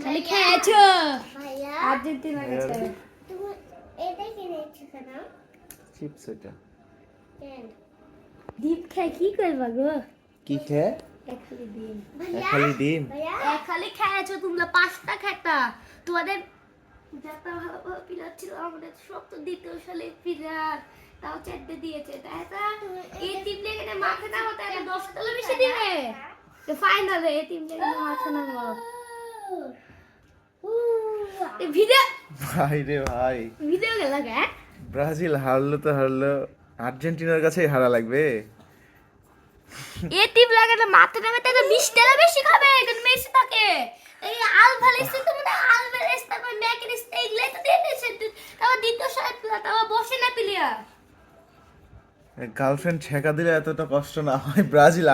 খালি খেয়েছো আর্জেন্টিনা গেছে। তুমি এটা কিনেছো কেন? চিপস এটা। কেন? ডিম খাই কি করবা গো? কি খেয়ে? এক খালি ডিম। খালি ডিম। এক খালি খেয়েছো তোমরা, 5টা খেতা। তোমাদের যাতা ভালো ভালো প্লেয়ার ছিল, আমাদের সব তো দ্বিতীয় সালে প্লেয়ার, তাও 4টে দিয়েছে। তাই তো এই টিম লেগে মাঠে নামো, তাই 10টা বেশি দিবে তো ফাইনালে। এই টিম লেগে মাঠে নামো ভিডিও ভাই রে ভাই, ভিডিও লাগে। ব্রাজিল হারলো তো হারলো, আর্জেন্টিনার কাছেই হারা লাগবে। এই টিম লাগে না মাঠে নামে, তাই তো 20টা বেশি খাবে, কারণ মেসি থাকে। এই আলভারেজ তো মানে আলভারেজ, তারপর ম্যাকেনিস এগুলাই তো দিয়ে দিয়েছে। তাও দ্বিতীয় সালে প্লেয়ার, তাও বসে না প্লেয়ার। গার্লফ্রেন্ড ছেঁকা দিলে এতটা কষ্ট না হয়, ব্রাজিল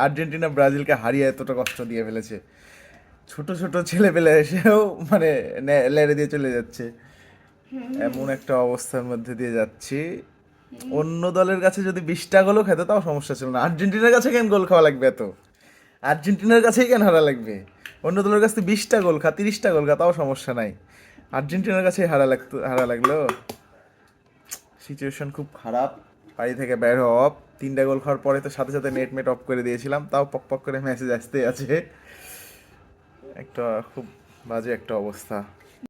আর্জেন্টিনা ব্রাজিলকে হারিয়ে এতটা কষ্ট দিয়ে ফেলেছে। ছোট ছোট ছেলে পেলে এসেও মানে লেড়ে দিয়ে চলে যাচ্ছে, এমন একটা অবস্থার মধ্যে দিয়ে যাচ্ছি। অন্য দলের কাছে যদি 20টা গোলও খেত তাও সমস্যা ছিল না, আর্জেন্টিনার কাছে কেন গোল খাওয়া লাগবে এত? আর্জেন্টিনার কাছেই কেন হারা লাগবে? অন্য দলের কাছে 20টা গোল খা, 30টা গোল খা, তাও সমস্যা নাই। আর্জেন্টিনার কাছেই হারা লাগলো। সিচুয়েশন খুব খারাপ। বাড়ি থেকে বের হওয়া অফ। 3টা গোল খাওয়ার পরে তো সাথে সাথে নেট অফ করে দিয়েছিলাম, তাও পক পক করে মেসেজ আসতে আছে। একটা খুব বাজে একটা অবস্থা।